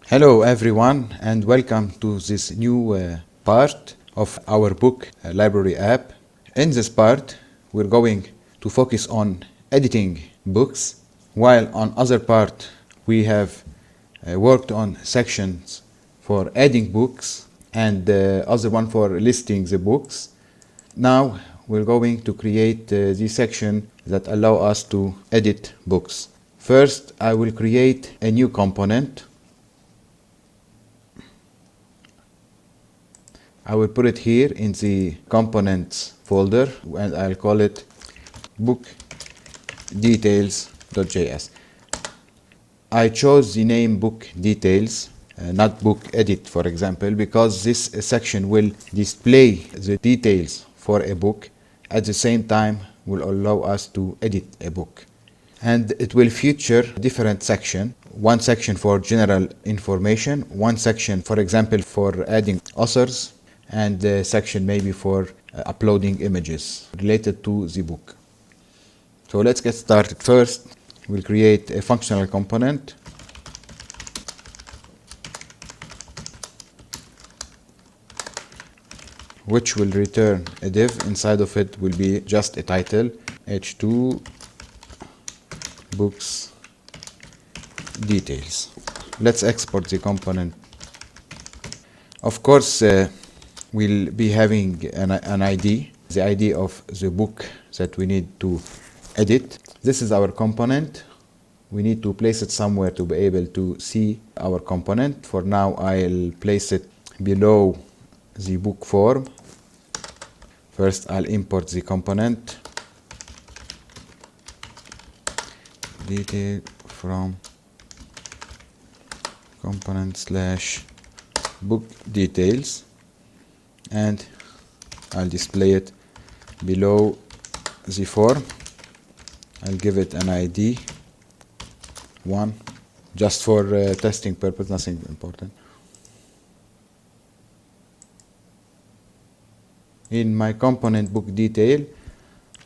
Hello everyone and welcome to this new part of our book library app. In this part we're going to focus on editing books, while on other part we have worked on sections for adding books and the other one for listing the books. Now we're going to create the section that allow us to edit books. First I will create a new component. I will put it here in the components folder and I'll call it book details.js. I chose the name book details, not book edit, for example, because this section will display the details for a book, at the same time will allow us to edit a book. And it will feature different sections. One section for general information, one section, for example, for adding authors, and a section maybe for uploading images related to the book. So let's get started. First, we'll create a functional component. Which will return a div. Inside of it will be just a title, h2 books details. Let's export the component. Of course, we'll be having an ID, the ID of the book that we need to edit. This is our component. We need to place it somewhere to be able to see our component. For now, I'll place it below the book form. First, I'll import the component detail from component / book details, and I'll display it below the form. I'll give it an ID 1 just for testing purpose, nothing important. In my component book detail,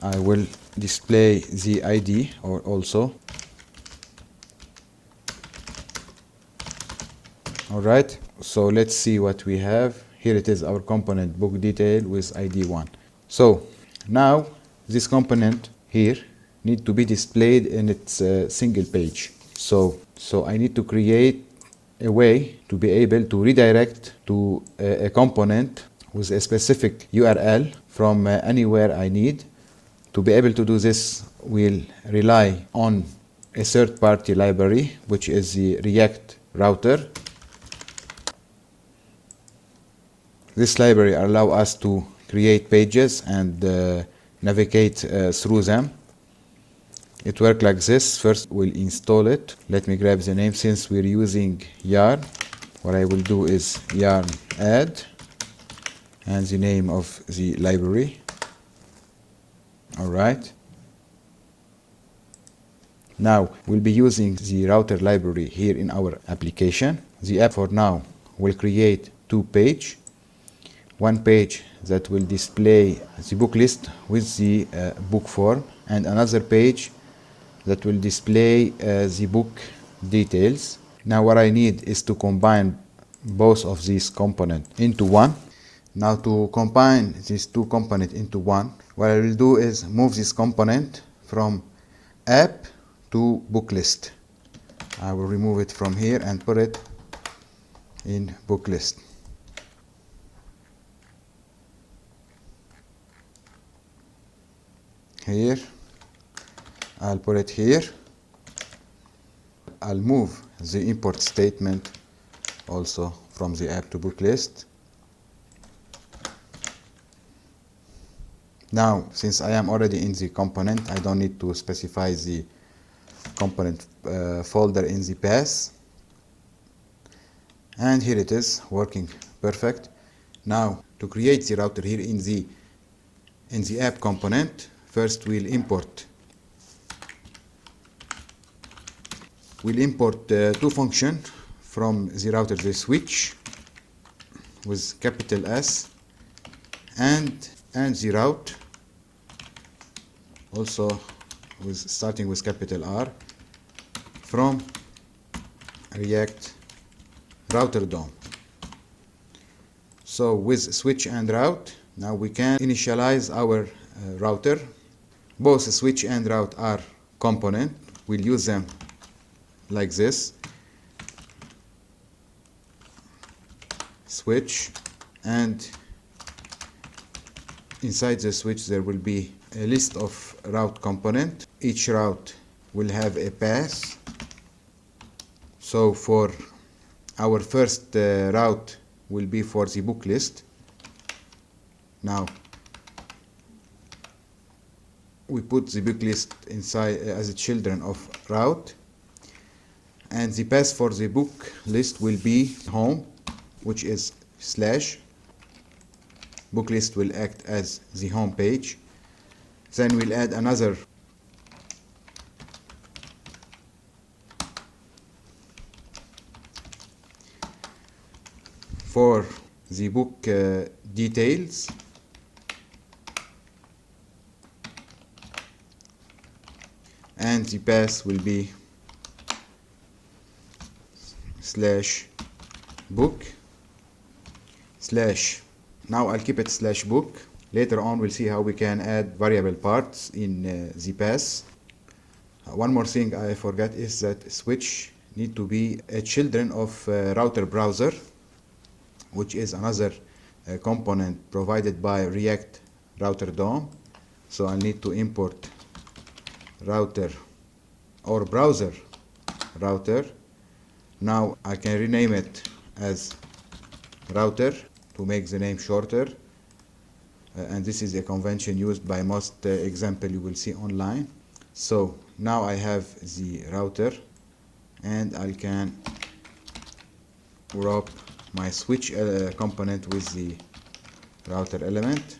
I will display the ID or also. Alright, so let's see what we have. Here it is, our component book detail with ID 1. So now this component here need to be displayed in its single page. So I need to create a way to be able to redirect to a component with a specific URL from anywhere I need. To be able to do this, we'll rely on a third-party library, which is the ReactRouter. This library allows us to create pages and navigate through them. It works like this. First, we'll install it. Let me grab the name. Since we're using yarn, what I will do is yarn add and the name of the library. Alright. Now, we'll be using the router library here in our application. The app for now will create 2 pages. One page that will display the book list with the book form, and another page that will display the book details. Now what I need is to combine both of these components into one. Now to combine these two components into one, what I will do is move this component from app to book list. I will remove it from here and put it in book list. Here, I'll put it here. I'll move the import statement also from the app to book list. Now, since I am already in the component, I don't need to specify the component folder in the path. And here it is, working perfect. Now, to create the router here in the app component, first we'll import two functions from the router, the switch with capital S and the route also with starting with capital R from React router DOM. So with switch and route, now we can initialize our router. Both switch and route are component. We'll use them like this. Switch, and inside the switch there will be a list of route component. Each route will have a path. So for our first route will be for the book list. Now we put the book list inside as a children of route, and the path for the book list will be home, which is slash. Book list will act as the home page. Then we'll add another for the book details, and the path will be slash book slash. Now I'll keep it slash book. Later on we'll see how we can add variable parts in the path. One more thing I forgot is that switch need to be a children of router browser, which is another component provided by React router DOM. So I need to import router or browser router. Now I can rename it as router to make the name shorter, and this is a convention used by most example you will see online. So now I have the router, and I can wrap my switch component with the router element.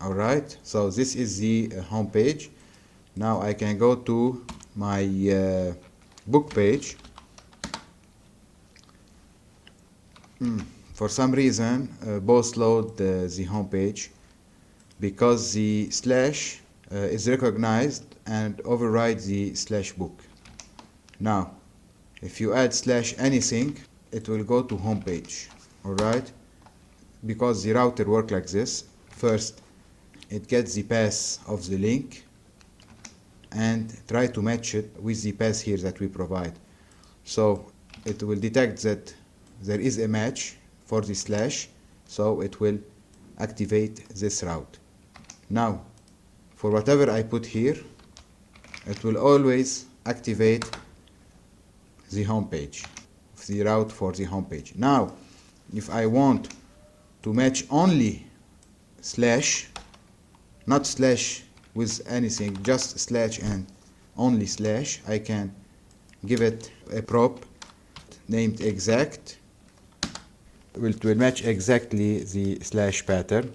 Alright, so this is the home page. Now I can go to my book page. For some reason both load the home page, because the slash is recognized and override the slash book. Now if you add slash anything, it will go to home page. Alright, because the router works like this. First it gets the path of the link and try to match it with the path here that we provide. So it will detect that there is a match for the slash, so it will activate this route. Now for whatever I put here, it will always activate the home page, the route for the home page. Now if I want to match only slash, not slash with anything, just slash and only slash, I can give it a prop named exact. It will match exactly the slash pattern.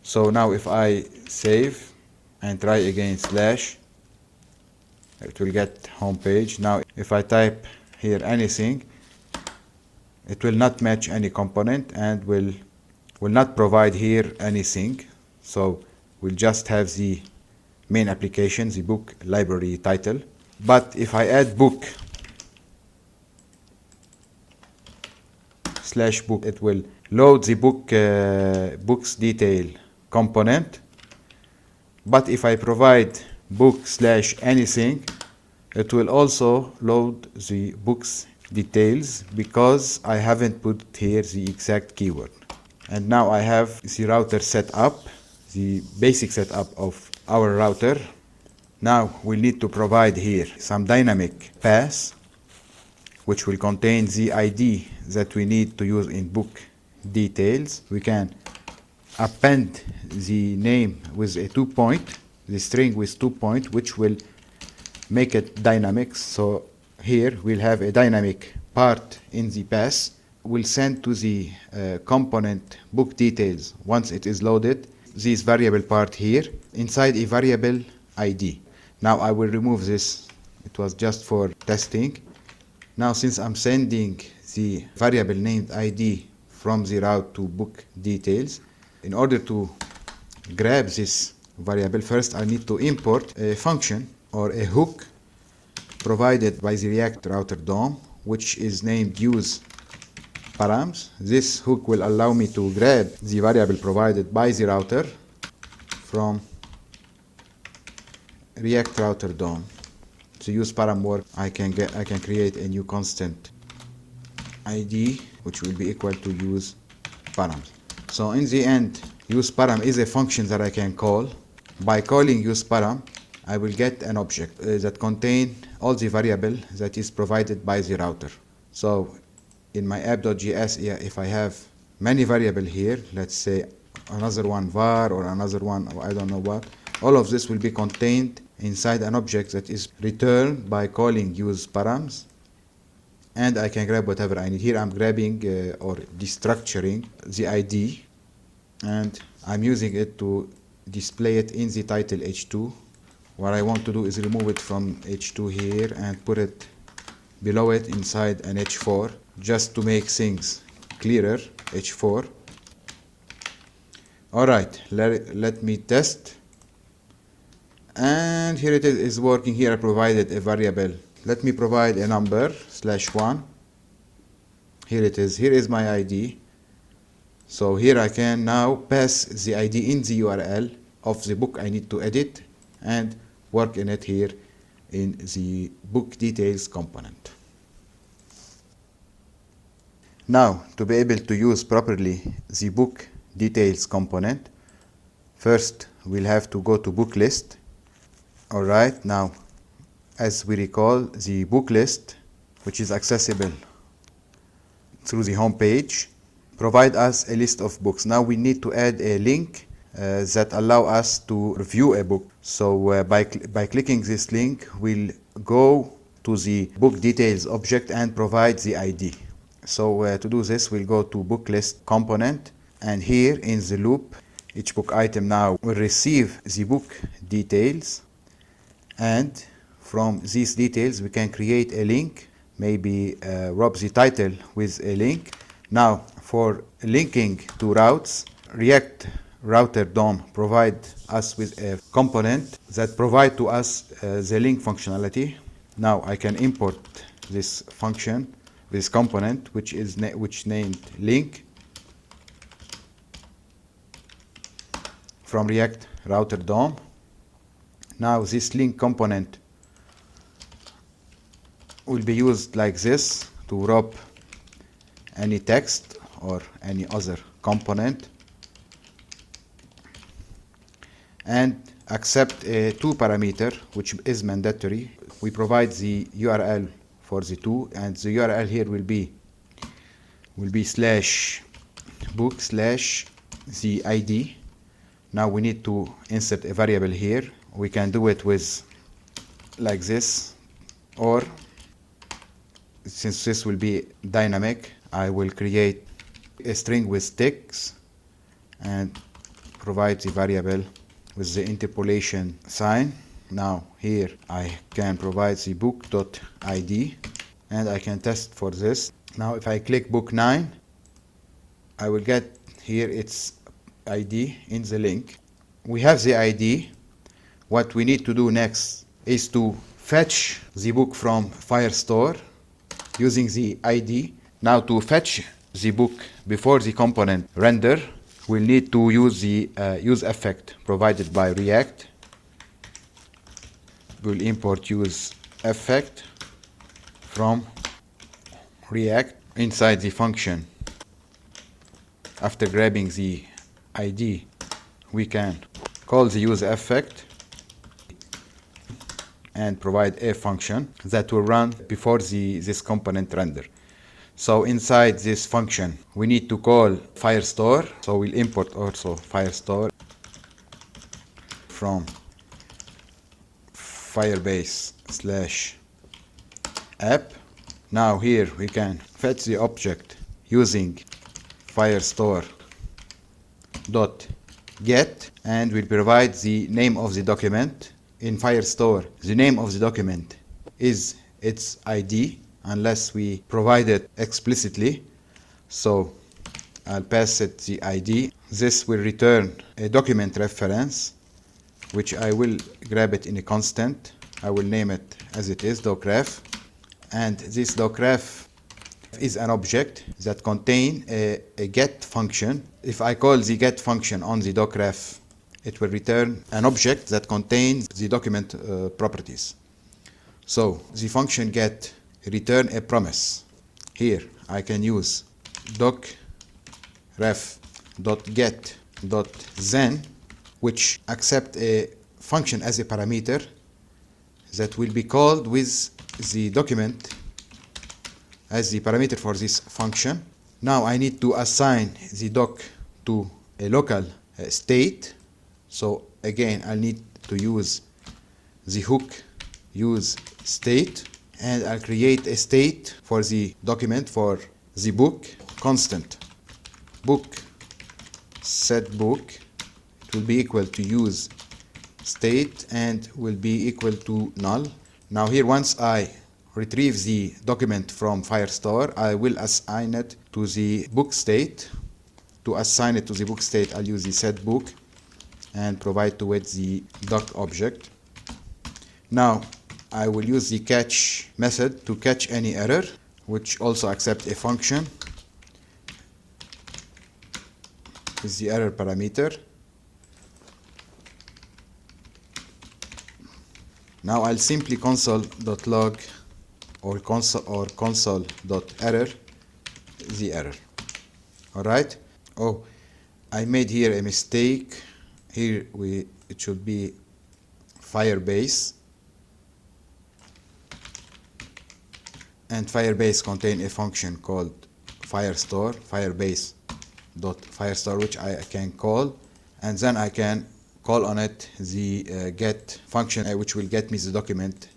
So now if I save and try again slash, it will get home page. Now if I type here anything, it will not match any component and will not provide here anything. So we'll just have the main application, the book library title. But if I add book slash book, it will load the books detail component. But if I provide book slash anything, it will also load the books details, because I haven't put here the exact keyword. And now I have the router set up, the basic setup of our router. Now we need to provide here some dynamic path, which will contain the ID that we need to use in book details. We can append the name with a 2 point, the string with 2 point, which will make it dynamic. So here we'll have a dynamic part in the path. We'll send to the component book details once it is loaded this variable part here inside a variable ID. Now I will remove this, it was just for testing. Now since I'm sending the variable named ID from the route to book details, in order to grab this variable, first I need to import a function or a hook provided by the React router DOM, which is named useEffect. params. This hook will allow me to grab the variable provided by the router from React router DOM. To use param work, I can create a new constant ID which will be equal to use params. So in the end, use param is a function that I can call. By calling use param, I will get an object that contain all the variable that is provided by the router. So in my app.js, if I have many variable here, let's say another one var or another one, or I don't know what, all of this will be contained inside an object that is returned by calling use params, and I can grab whatever I need. Here I'm grabbing or destructuring the ID, and I'm using it to display it in the title h2. What I want to do is remove it from h2 here and put it below it inside an h4, just to make things clearer. h4. Alright, let me test. And here it is working. Here I provided a variable. Let me provide a number /1. Here it is. Here is my ID. So here I can now pass the ID in the URL of the book I need to edit and work in it here in the book details component. Now, to be able to use properly the book details component, first we'll have to go to book list. Alright, now as we recall, the book list, which is accessible through the home page, provide us a list of books. Now we need to add a link that allow us to view a book. So by clicking this link, we'll go to the book details object and provide the ID. So to do this, we'll go to book list component, and here in the loop, each book item now will receive the book details, and from these details we can create a link, maybe wrap the title with a link. Now for linking to routes, React router DOM provide us with a component that provide to us the link functionality. Now I can import this function, this component, which is named link, from React router DOM. Now this link component will be used like this to wrap any text or any other component, and accept a two parameter, which is mandatory. We provide the URL for the two, and the URL here will be /book/the ID. Now we need to insert a variable here. We can do it with like this, or since this will be dynamic, I will create a string with sticks and provide the variable with the interpolation sign. Now here I can provide the book.id, and I can test for this. Now if I click book 9, I will get here its ID in the link. We have the ID. What we need to do next is to fetch the book from Firestore using the ID. Now to fetch the book before the component render, we'll need to use the useEffect provided by React. We'll import useEffect from React inside the function. After grabbing the ID, we can call the useEffect and provide a function that will run before this component render. So inside this function, we need to call Firestore. So we'll import also Firestore from Firebase/app. Now here we can fetch the object using Firestore.get, and we'll provide the name of the document. In Firestore, the name of the document is its ID, unless we provide it explicitly. So I'll pass it the ID. This will return a document reference, which I will grab it in a constant. I will name it as it is, docref. And this docref is an object that contains a get function. If I call the get function on the docref, it will return an object that contains the document properties. So the function get return a promise. Here I can use docref.get.then, which accept a function as a parameter that will be called with the document as the parameter for this function. Now I need to assign the doc to a local state. So again, I need to use the hook use state, and I'll create a state for the document for the book, constant book set book. It will be equal to use state and will be equal to null. Now here, once I retrieve the document from Firestore, I will assign it to the book state. To assign it to the book state, I'll use the setBook and provide to it the doc object. Now I will use the catch method to catch any error, which also accepts a function with the error parameter. Now I'll simply console.log or console.error the error. Alright. Oh, I made here a mistake. Here it should be Firebase, and Firebase contain a function called Firestore, Firebase.Firestore, which I can call, and then I can call on it the get function, which will get me the document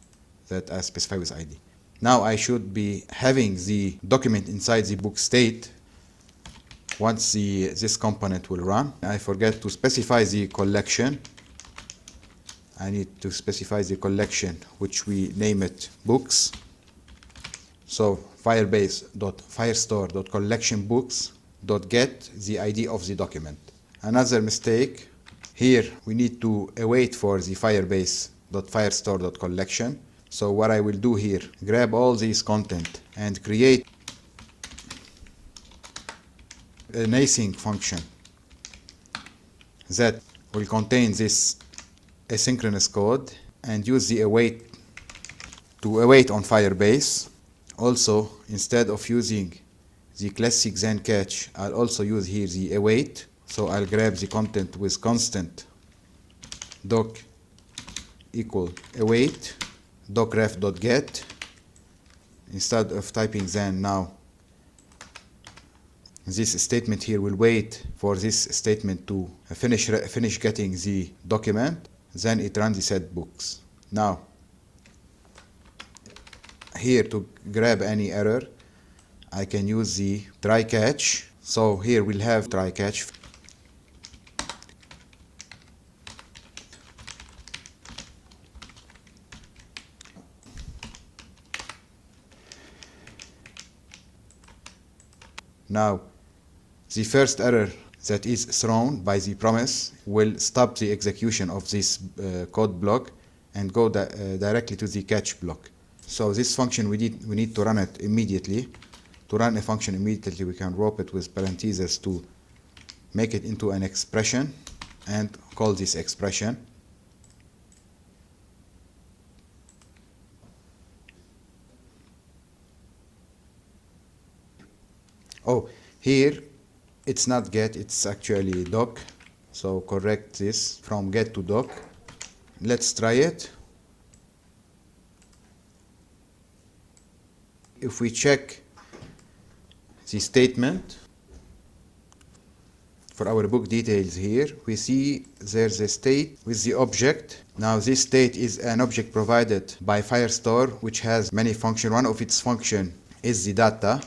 that I specify with ID. Now I should be having the document inside the book state once this component will run. I forget to specify the collection. I need to specify the collection, which we name it books. So firebase.firestore.collectionBooks.get the ID of the document. Another mistake. Here we need to await for the firebase.firestore.collection. So what I will do here, grab all these content and create an async function that will contain this asynchronous code, and use the await to await on Firebase. Also, instead of using the classic then catch, I'll also use here the await. So I'll grab the content with constant doc equal await docref.get. Instead of typing then, now this statement here will wait for this statement to finish getting the document. Then it runs the set books. Now here, to grab any error, I can use the try catch. So here we'll have try catch. Now the first error that is thrown by the promise will stop the execution of this code block and go directly to the catch block. So this function we need to run it immediately. To run a function immediately, we can wrap it with parentheses to make it into an expression and call this expression. Oh, here it's not get, it's actually doc. So correct this from get to doc. Let's try it. If we check the statement for our book details here, we see there's a state with the object. Now this state is an object provided by Firestore, which has many functions. One of its function is the data.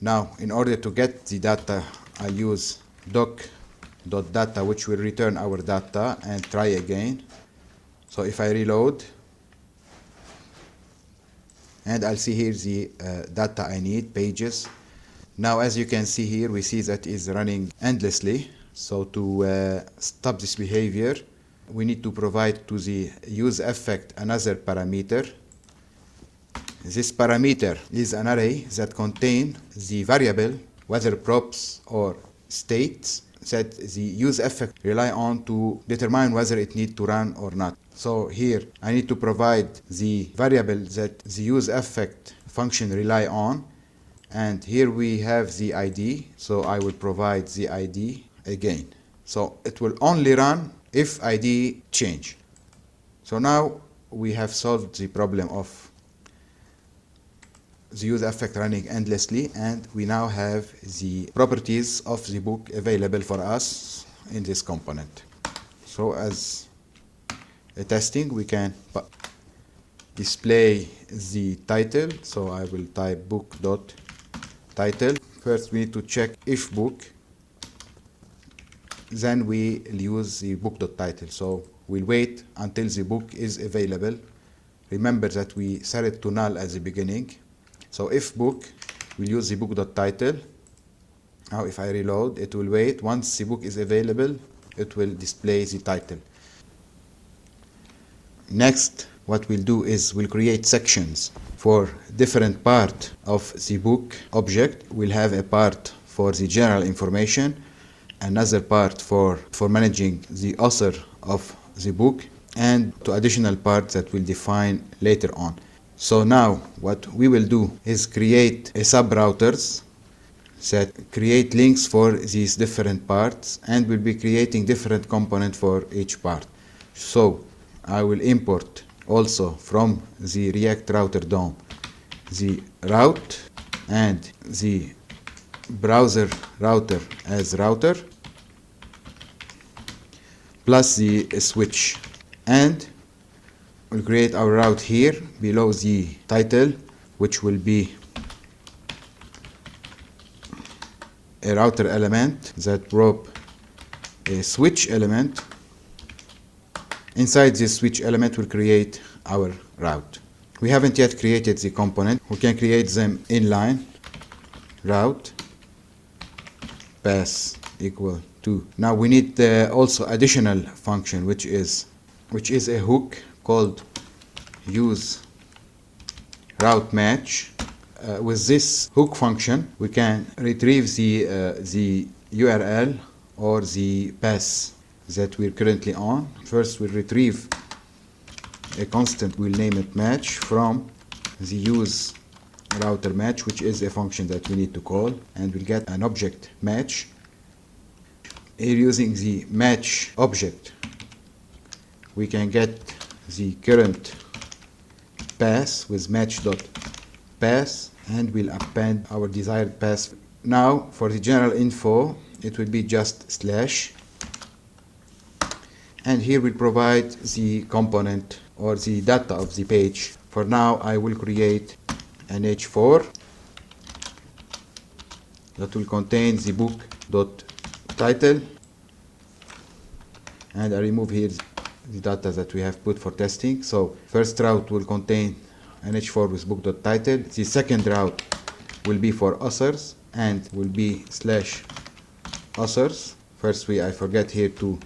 Now in order to get the data, I use doc.data, which will return our data, and try again. So if I reload, and I'll see here the data I need, pages. Now as you can see here, we see that is running endlessly. So to stop this behavior, we need to provide to the useEffect another parameter This parameter is an array that contains the variable, whether props or states, that the useEffect rely on to determine whether it needs to run or not. So here I need to provide the variable that the useEffect function rely on, and here we have the ID, so I will provide the ID again. So it will only run if ID change. So now we have solved the problem of the useEffect running endlessly, and we now have the properties of the book available for us in this component. So as a testing, we can display the title. So I will type book.title. First we need to check if book, then we use the book.title. So we'll wait until the book is available. Remember that we set it to null at the beginning. So if book, we'll use the book.title. Now if I reload, it will wait. Once the book is available, it will display the title. Next, what we'll do is we'll create sections for different part of the book object. We'll have a part for the general information, another part for managing the author of the book, and two additional parts that we'll define later on. So now what we will do is create a subrouters that create links for these different parts, and we'll be creating different components for each part. So I will import also from the React Router DOM the route and the browser router as router plus the switch, and we'll create our route here below the title, which will be a router element that wrap a switch element. Inside this switch element we'll create our route. We haven't yet created the component. We can create them inline. Route pass equal to. Now we need also additional function which is a hook called useRouteMatch. With this hook function we can retrieve the URL or the path that we're currently on. First we'll retrieve a constant, we'll name it match, from the useRouteMatch, which is a function that we need to call, and we'll get an object match. Here using the match object we can get the current path with match.path, and we'll append our desired path. Now for the general info it will be just slash, and here we'll provide the component or the data of the page. For now I will create an h4 that will contain the book.title, and I remove here the data that we have put for testing. So first route will contain an h4 with book.title. The second route will be for authors and will be slash authors. First I forget here to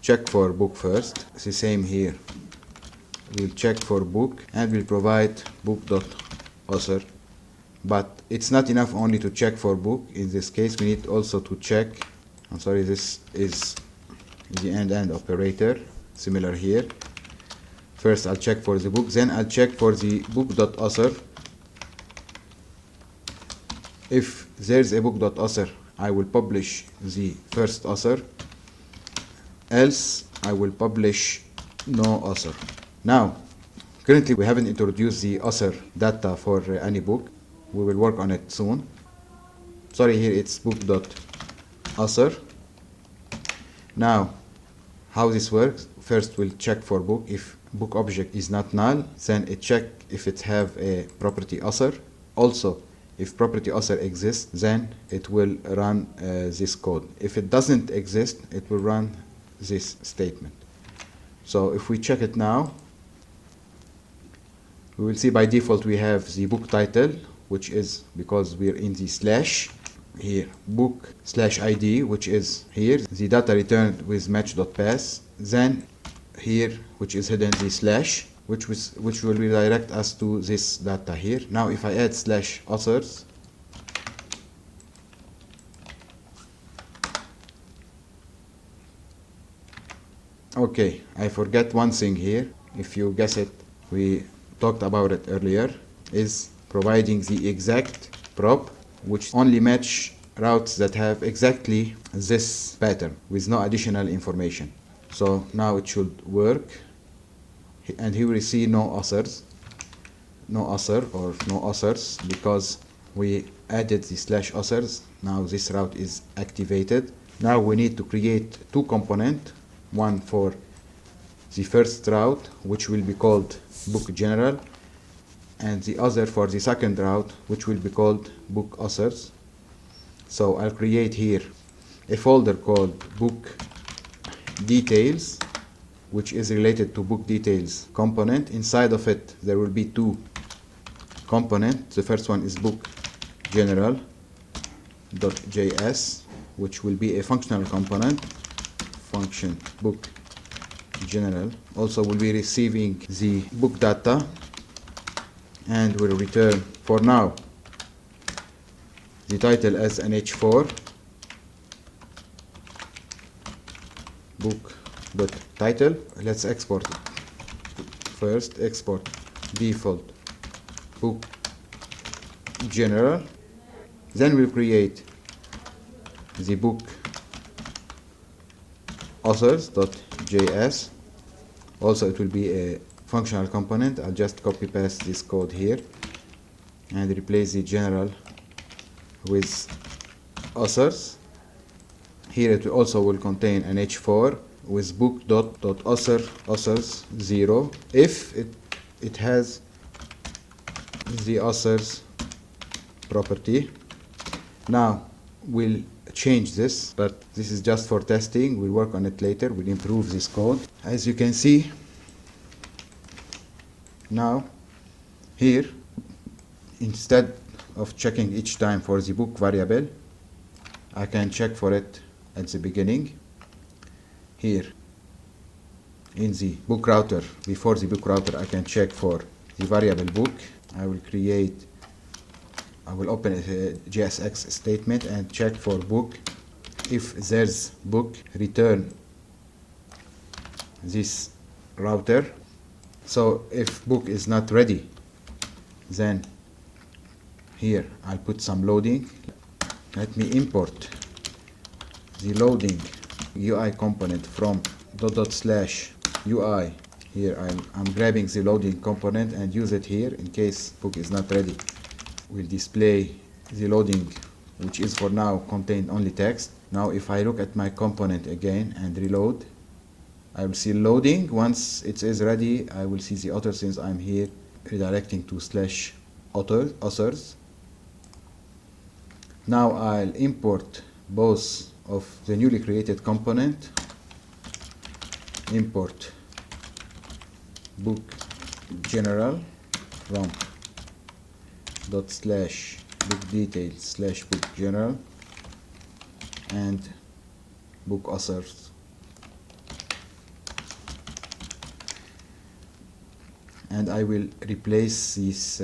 check for book first. It's the same here. We'll check for book and we'll provide book.author. But it's not enough only to check for book. In this case we need also to check, I'm sorry, this is the end operator, similar here. First I'll check for the book, then I'll check for the book.author. If there's a book.author I will publish the first author, else I will publish no author. Now currently we haven't introduced the author data for any book. We will work on it soon. Sorry, here it's book.author. Now how this works: first we'll check for book. If book object is not null, then it check if it have a property author. Also if property author exists, then it will run this code. If it doesn't exist, it will run this statement. So if we check it now, we will see by default we have the book title, which is because we're in the slash here, book slash ID, which is here, the data returned with match.path, then here, which is hidden, the slash, which will redirect us to this data here. Now if I add slash authors, okay, I forget one thing here. If you guess it, we talked about it earlier, is providing the exact prop, which only match routes that have exactly this pattern with no additional information. So now it should work, and here we see no authors, no author or no authors, because we added the slash authors. Now this route is activated. Now we need to create two components, one for the first route, which will be called book general, and the other for the second route, which will be called book authors. So I'll create here a folder called book details, which is related to book details component. Inside of it there will be two components. The first one is book general.js, which will be a functional component, function book general. Also will be receiving the book data and will return for now the title as an h4 book.title. Let's export it. First export default book general, then we'll create the book authors.js. Also it will be a functional component. I'll just copy paste this code here and replace the general with authors. Here it also will contain an h4 with book.authors 0 if it has the authors property. Now we'll change this, but this is just for testing. We'll work on it later. We'll improve this code. As you can see now here, instead of checking each time for the book variable, I can check for it at the beginning. Here in the book router, before the book router, I can check for the variable book. I will open a JSX statement and check for book. If there's book, return this router. So if book is not ready, then here I'll put some loading. Let me import the loading UI component from /UI. Here I'm grabbing the loading component and use it here in case book is not ready. We'll display the loading, which is for now contained only text. Now if I look at my component again and reload, I will see loading. Once it is ready, I will see the author, since I'm here redirecting to /authors. Now I'll import both of the newly created component. Import book general from ./book details /book general and book authors. And I will replace this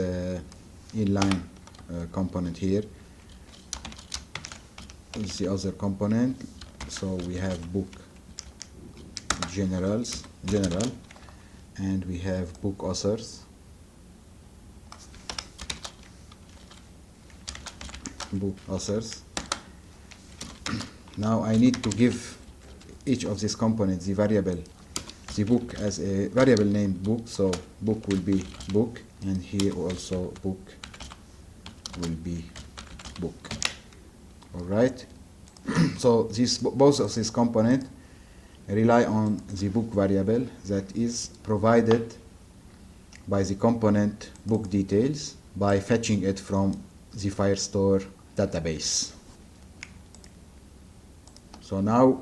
inline component here with the other component. So we have book general, and we have book authors. Book authors. Now I need to give each of these components the variable, the book as a variable named book. So book will be book, and here also book will be book. All right. So both of these components rely on the book variable that is provided by the component book details by fetching it from the Firestore database. So now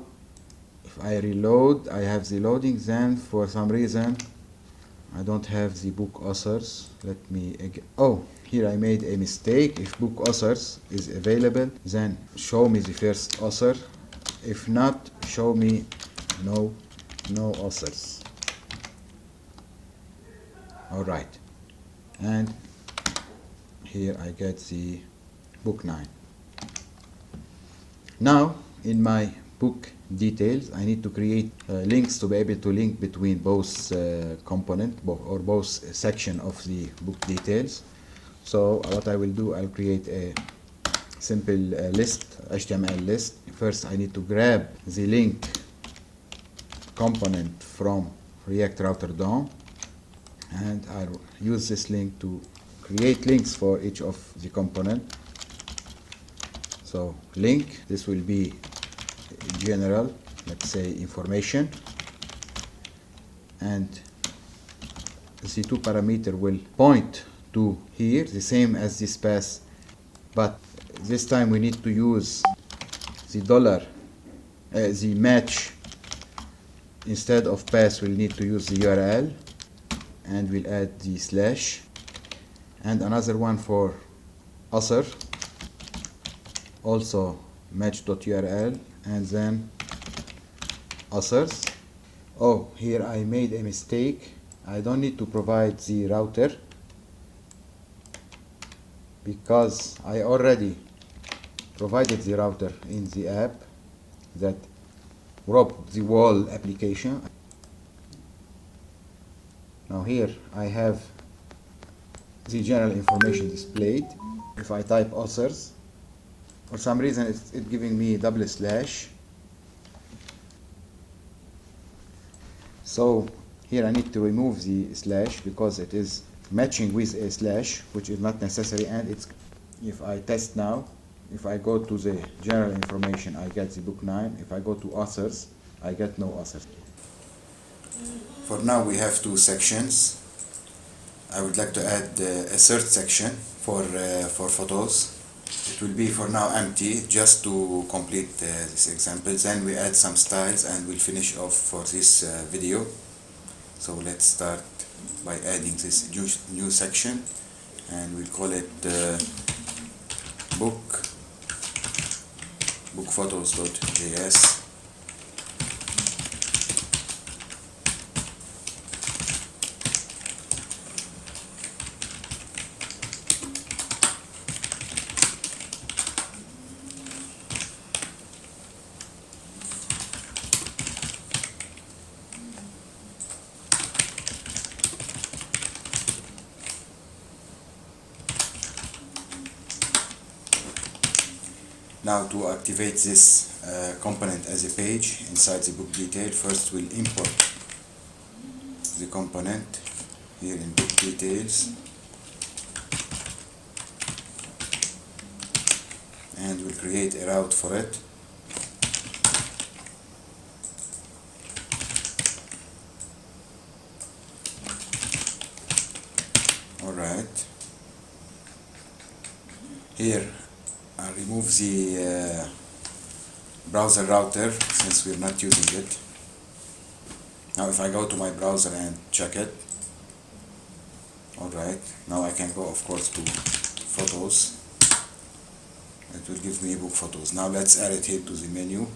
if I reload, I have the loading. Then for some reason I don't have the book authors. Let me again. Oh, here I made a mistake. If book authors is available, then show me the first author. If not, show me no authors. Alright, and here I get the book 9. Now in my book details I need to create links to be able to link between both component or both section of the book details. So what I will do, I'll create a simple list, HTML list. First I need to grab the link component from React Router DOM, and I'll use this link to create links for each of the component. So link, this will be general, let's say information, and the two parameter will point to here, the same as this path, but this time we need to use the the match. Instead of path we'll need to use the URL, and we'll add the slash, and another one for author, also match.url, and then authors. Oh, here I made a mistake. I don't need to provide the router because I already provided the router in the app that wrapped the wall application. Now here I have the general information displayed. If I type authors, for some reason it's giving me double slash. So here I need to remove the slash because it is matching with a slash, which is not necessary. And it's, if I test now, if I go to the general information I get the book 9. If I go to authors I get no authors. For now we have two sections. I would like to add a third section for photos. It will be for now empty, just to complete this example. Then we add some styles and we'll finish off for this video. So let's start by adding this new section, and we'll call it bookphotos.js. Now to activate this component as a page inside the book detail, first we'll import the component here in book details, and we'll create a route for it. Alright, here I'll remove the browser router since we're not using it. Now if I go to my browser and check it, alright, now I can go of course to photos. It will give me book photos. Now let's add it here to the menu.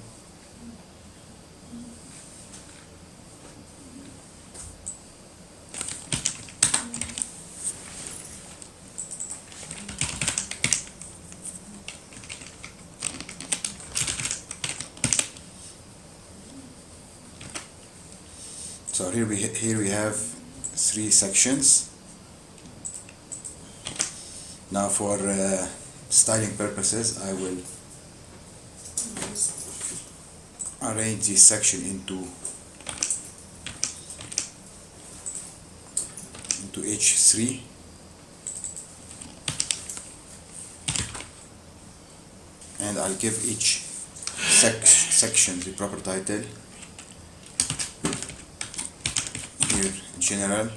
So here we have three sections. Now for styling purposes I will arrange this section into H3, and I'll give each section the proper title. Here general,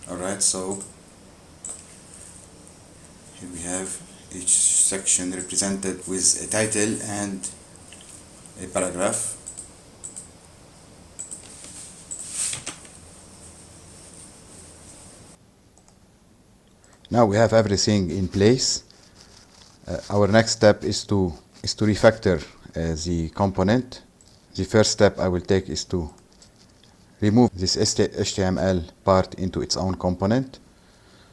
Alright, so here we have each section represented with a title and a paragraph. Now we have everything in place. Our next step is to refactor the component. The first step I will take is to remove this HTML part into its own component.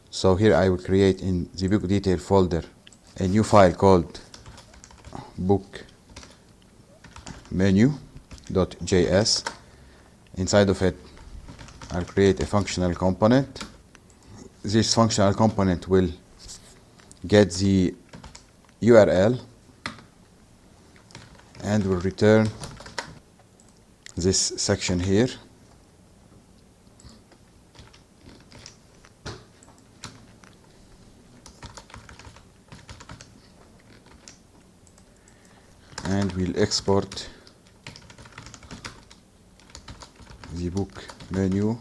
So here I will create in the book detail folder a new file called book menu.js. Inside of it I'll create a functional component. This functional component will get the URL and will return this section here. And we'll export the book menu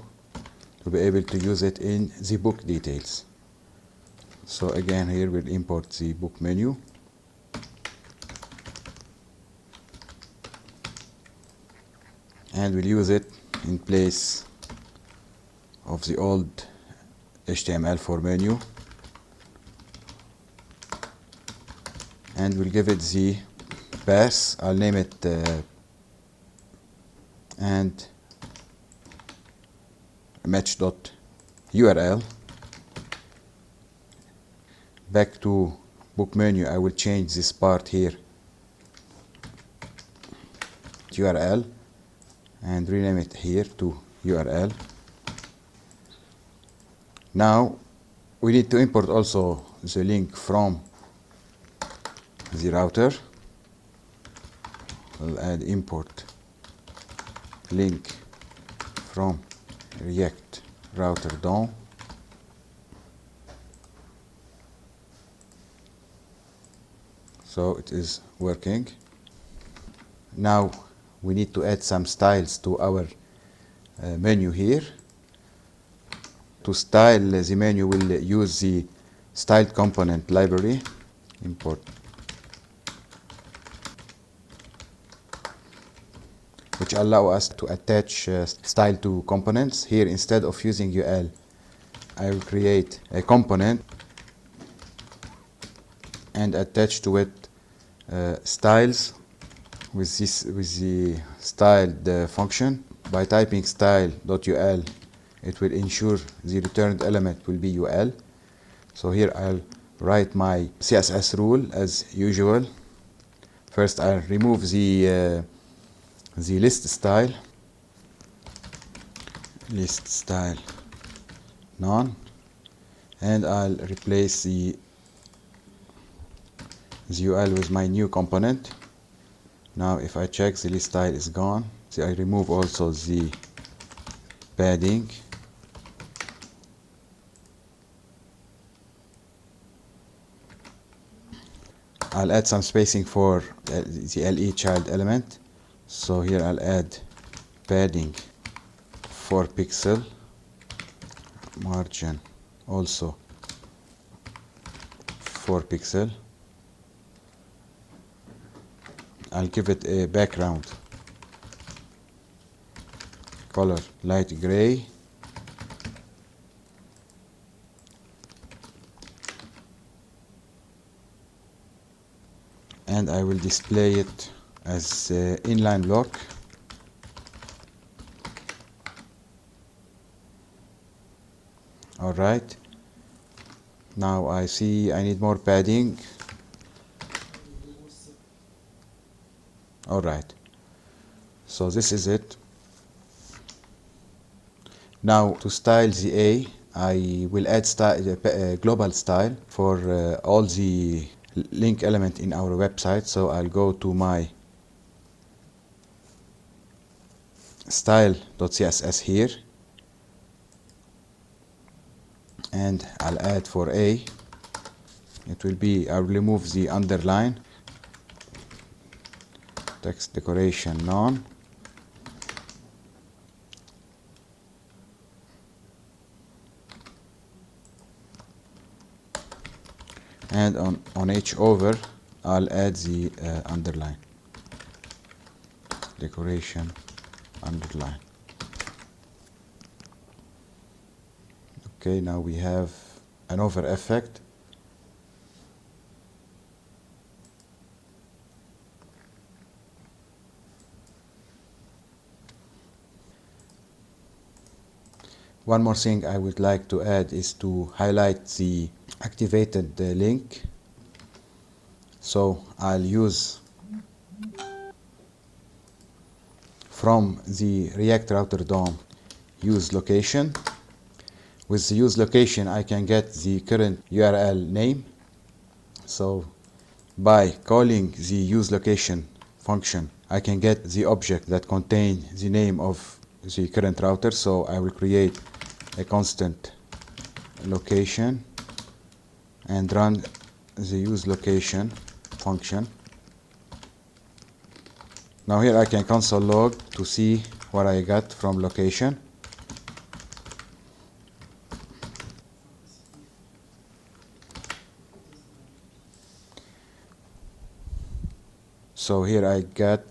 to be able to use it in the book details. So again here we'll import the book menu. And we'll use it in place of the old HTML4 menu. And we'll give it the path. I'll name it and match.url. Back to book menu, I will change this part here to URL and rename it here to URL. Now we need to import also the link from the router. We'll add import link from React router DOM. So it is working. Now we need to add some styles to our menu here. To style the menu, we'll use the styled component library. Import which allow us to attach style to components. Here, instead of using UL, I will create a component and attach to it styles with the styled function. By typing style.ul, it will ensure the returned element will be UL. So here I'll write my CSS rule as usual. First I'll remove the list style none, and I'll replace the UL with my new component. Now if I check, the list style is gone. So I remove also the padding. I'll add some spacing for the LE child element. So here I'll add padding 4 pixel, margin also 4 pixel. I'll give it a background color light gray. And I will display it as inline block. Alright, now I see I need more padding. Alright, so this is it. Now to style the A, I will add global style for all the link element in our website. So I'll go to my style.css here and I'll add for A, it will be, I'll remove the underline, text decoration none, and on each over I'll add the underline, decoration underline. Okay, now we have an over effect. One more thing I would like to add is to highlight the activated link. So I'll use from the React Router DOM use location. With the use location I can get the current URL name. So by calling the use location function I can get the object that contains the name of the current router. So I will create a constant location and run the use location function. Now here I can console log to see what I got from location. So here I got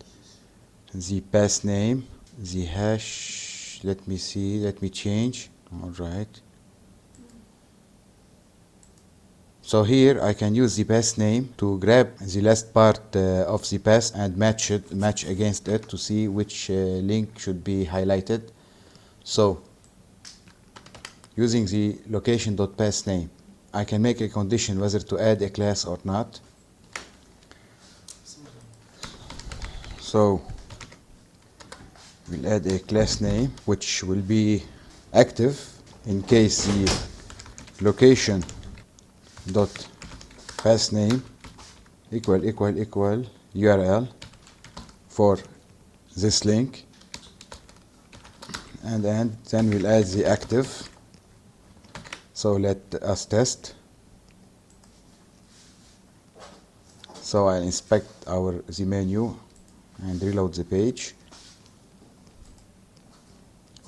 the path name, the hash, let me see, let me change. Alright. So here I can use the path name to grab the last part of the path and match against it to see which link should be highlighted. So using the location.path name I can make a condition whether to add a class or not. So we'll add a class name which will be active in case the location dot path name equal URL for this link, and then we'll add the active. So let us test. So I'll inspect the menu and reload the page.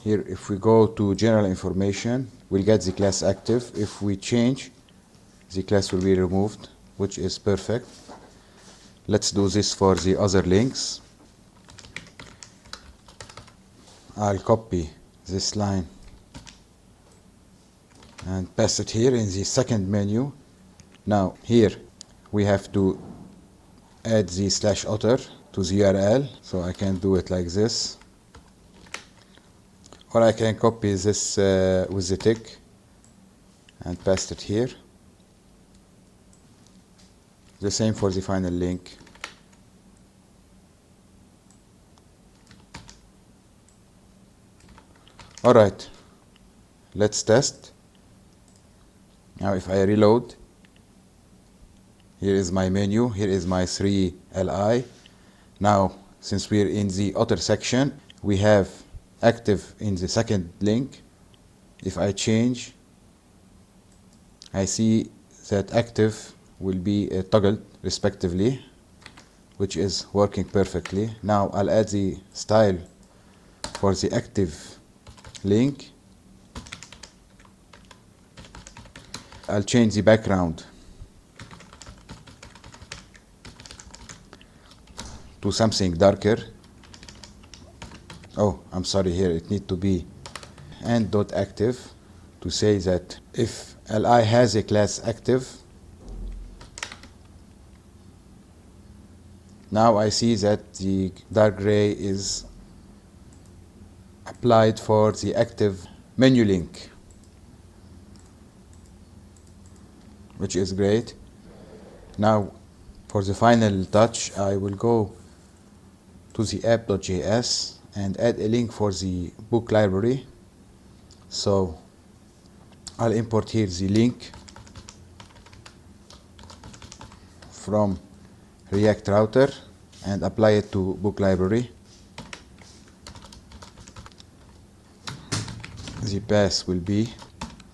Here if we go to general information we'll get the class active. If we change, the class will be removed, which is perfect. Let's do this for the other links. I'll copy this line and paste it here in the second menu. Now here we have to add the /author to the URL, so I can do it like this, or I can copy this with the tick and paste it here. The same for the final link. Alright, let's test. Now if I reload, here is my menu, here is my 3li. Now since we're in the author section, we have active in the second link. If I change, I see that active will be toggled respectively, which is working perfectly. Now I'll add the style for the active link. I'll change the background to something darker. Oh, I'm sorry, here it needs to be end.active to say that if li has a class active. Now I see that the dark gray is applied for the active menu link, which is great. Now for the final touch, I will go to the app.js and add a link for the book library. So I'll import here the link from React Router and apply it to book library. The path will be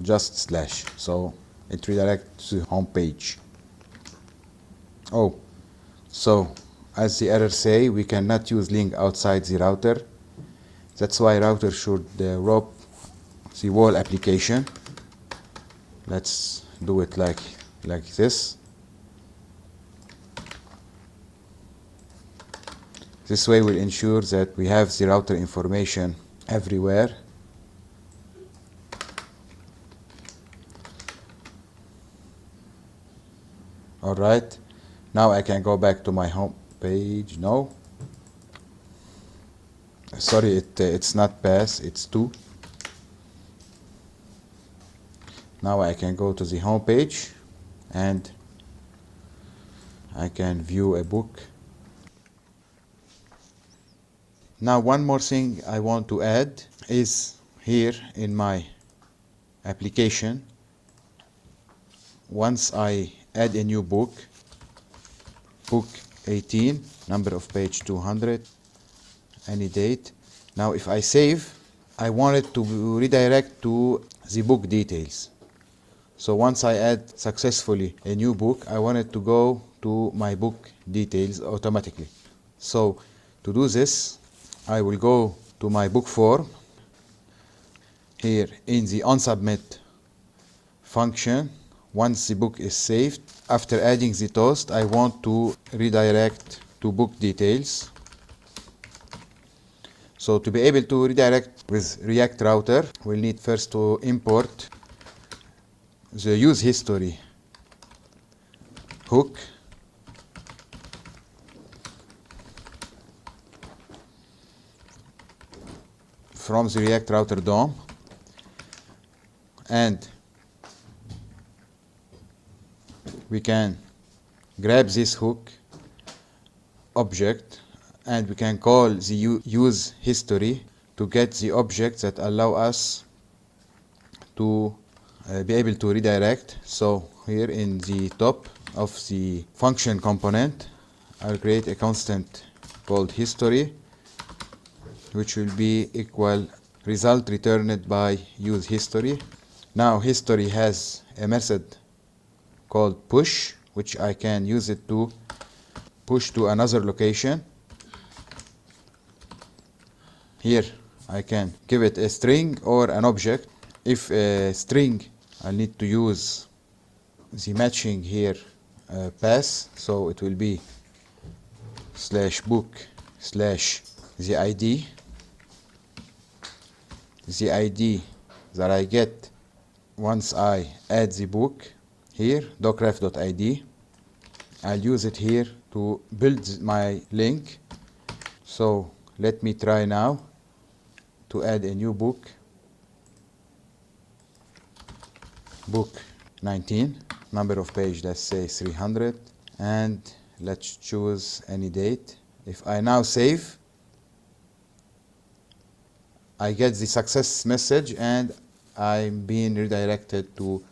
just slash, so it redirects to the home page. Oh, so as the error say, we cannot use link outside the router. That's why router should rope the whole application. Let's do it like this. This way will ensure that we have the router information everywhere. Alright, now I can go back to my home page. No, sorry, it's not pass, it's 2. Now I can go to the home page and I can view a book. Now one more thing I want to add is here in my application. Once I add a new book, book 18, number of page 200, any date. Now if I save, I want it to redirect to the book details. So once I add successfully a new book, I want it to go to my book details automatically. So to do this, I will go to my book form. Here in the onSubmit function, once the book is saved, after adding the toast, I want to redirect to book details. So to be able to redirect with React Router, we'll need first to import the use history hook. From the React Router DOM, and we can grab this hook object and we can call the use history to get the objects that allow us to be able to redirect. So here in the top of the function component, I'll create a constant called history, which will be equal result returned by use history. Now history has a method called push, which I can use it to push to another location. Here I can give it a string or an object. If a string, I need to use the matching here pass, so it will be /book/ the ID. The ID that I get once I add the book here, docref.id. I'll use it here to build my link. So let me try now to add a new book, book 19, number of page, let's say 300, and let's choose any date. If I now save, I get the success message and I'm being redirected to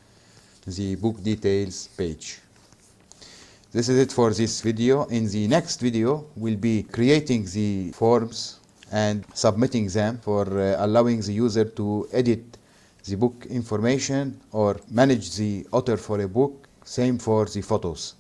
the book details page. This is it for this video. In the next video, we'll be creating the forms and submitting them for allowing the user to edit the book information or manage the author for a book. Same for the photos.